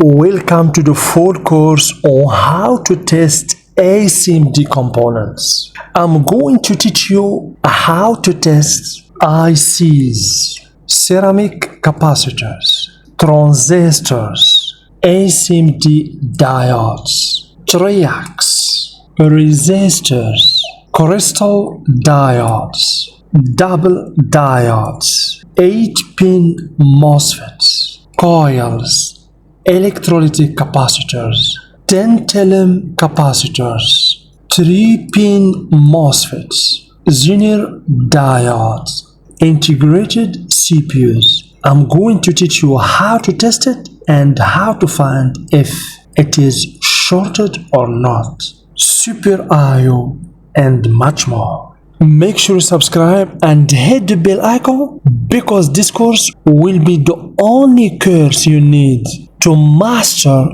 Welcome to the full course on how to test SMD components. I'm going to teach you how to test ICs, ceramic capacitors, transistors, SMD diodes, triacs, resistors, crystal diodes, double diodes, 8-pin MOSFETs, coils, electrolytic capacitors, tantalum capacitors, 3-pin MOSFETs, Zener diodes, integrated CPUs. I'm going to teach you how to test it and how to find if it is shorted or not, Super I/O, and much more. Make sure you subscribe and hit the bell icon because this course will be the only course you need to master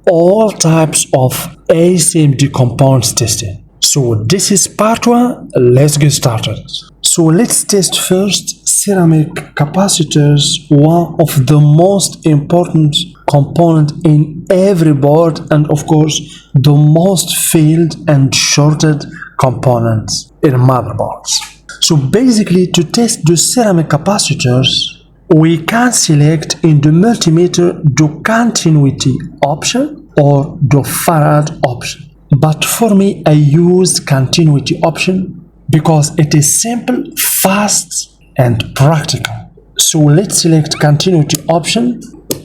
all types of SMD components testing. So this is part 1. Let's get started. So let's test first ceramic capacitors, one of the most important component in every board and of course the most failed and shorted components in motherboards. So basically, to test the ceramic capacitors, we can select in the multimeter the continuity option or the farad option. But for me, I use continuity option because it is simple, fast, and practical. So let's select continuity option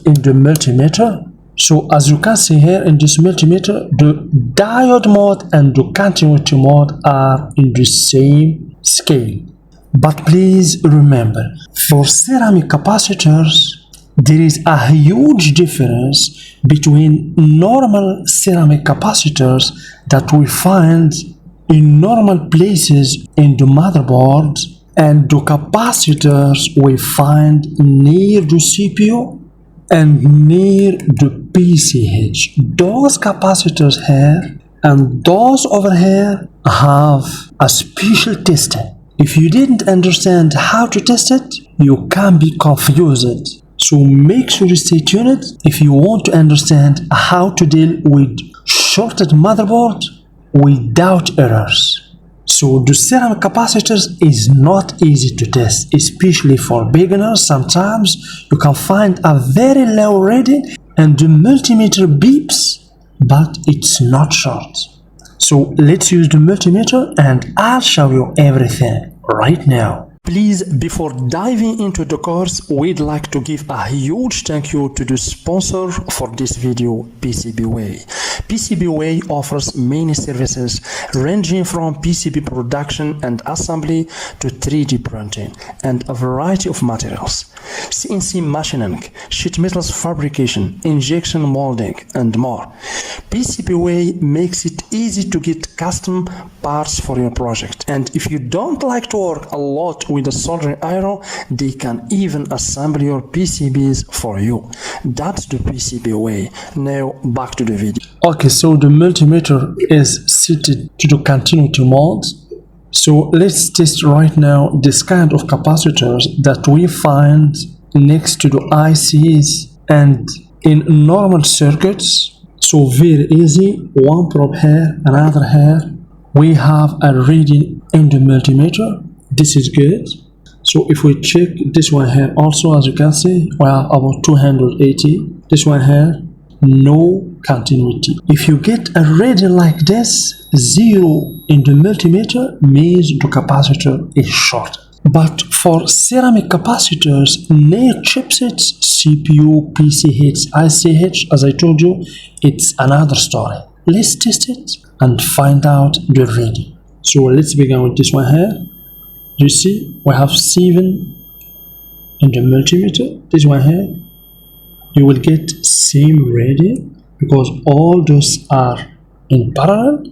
in the multimeter. So as you can see here in this multimeter, the diode mode and the continuity mode are in the same scale. But please remember, for ceramic capacitors, there is a huge difference between normal ceramic capacitors that we find in normal places in the motherboard and the capacitors we find near the CPU and near the PCH. Those capacitors here and those over here have a special testing. If you didn't understand how to test it, you can be confused. So make sure you stay tuned if you want to understand how to deal with shorted motherboard without errors. So the ceramic capacitors is not easy to test, especially for beginners. Sometimes you can find a very low reading and the multimeter beeps, but it's not short. So let's use the multimeter and I'll show you everything right now. Please, before diving into the course, we'd like to give a huge thank you to the sponsor for this video, PCBWay. PCBWay offers many services ranging from PCB production and assembly to 3D printing and a variety of materials, CNC machining, sheet metals fabrication, injection molding, and more. PCBWay makes it easy to get custom parts for your project, and if you don't like to work a lot with a soldering iron, they can even assemble your PCBs for you. That's the PCBWay. Now back to the video. Okay, so the multimeter is set to the continuity mode. So let's test right now this kind of capacitors that we find next to the ICs and in normal circuits. So very easy, one probe here, another here. We have a reading in the multimeter. This is good. So if we check this one here also, as you can see, we have about 280. This one here, no continuity. If you get a reading like this, 0 in the multimeter means the capacitor is short. But for ceramic capacitors near chipsets, CPU, PCH, ICH, as I told you, it's another story. Let's test it and find out the reading. So let's begin with this one here. You see, we have 7 in the multimeter. This one here, you will get same reading because all those are in parallel.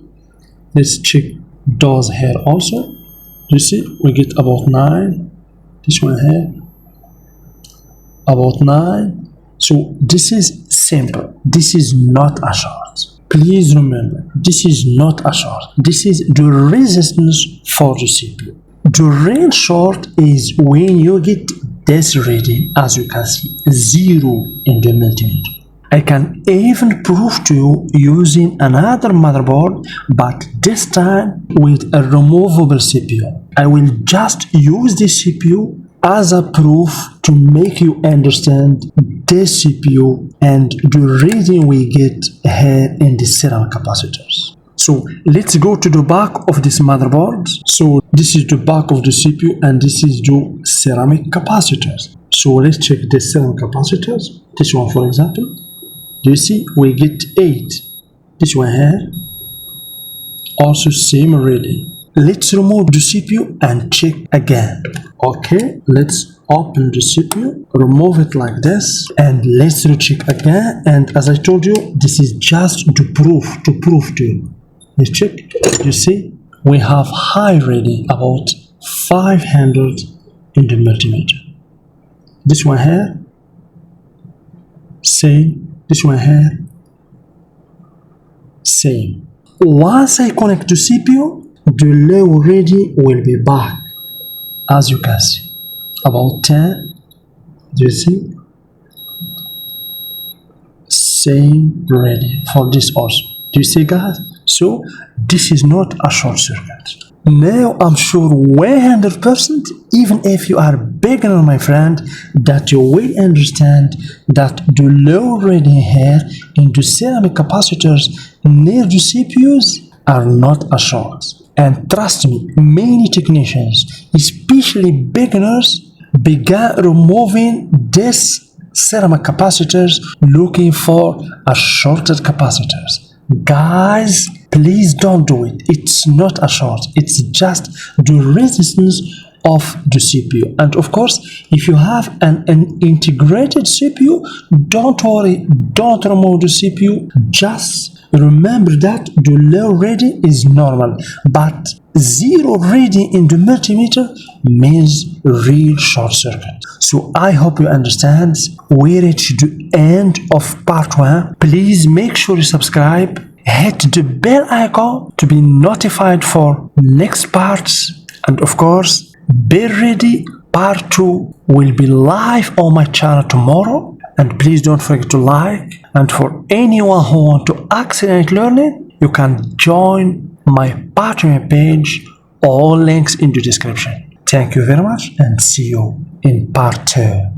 Let's check those here also. You see, we get about 9. This one here, about 9. So this is simple. This is not a short. Please remember, this is not a short. This is the resistance for the CPU. The real short is when you get this reading, as you can see, 0 in the multimeter. I can even prove to you using another motherboard, but this time with a removable CPU. I will just use this CPU as a proof to make you understand this CPU and the reading we get here in the ceramic capacitors. So let's go to the back of this motherboard. So this is the back of the CPU and this is the ceramic capacitors. So let's check the ceramic capacitors. This one, for example, do you see we get 8. This one here also same reading. Let's remove the CPU and check again. Okay, let's open the CPU, remove it like this, and let's recheck again. And as I told you, this is just to prove to you. Let's check. You see, we have high reading about 500 in the multimeter. This one here, same. This one here, same. Once I connect the CPU, the low reading will be back, as you can see, about 10. Do you see? Same reading for this also. Do you see, guys? So this is not a short circuit. Now I'm sure 100%, even if you are a beginner, my friend, that you will understand that the low reading here in the ceramic capacitors near the CPUs are not a short. And trust me, many technicians, especially beginners, began removing this ceramic capacitors looking for a shorted capacitors. Guys, please don't do it. It's not a short. It's just the resistance of the CPU. And of course, if you have an integrated CPU, don't worry, don't remove the CPU. Just remember that the low reading is normal, but zero reading in the multimeter means real short circuit. So I hope you understand. We reached the end of part 1. Please make sure you subscribe, hit the bell icon to be notified for next parts, and of course be ready. Part 2 will be live on my channel tomorrow. And please don't forget to like, and for anyone who want to accelerate learning, you can join my Patreon page. All links in the description. Thank you very much and see you in part 2.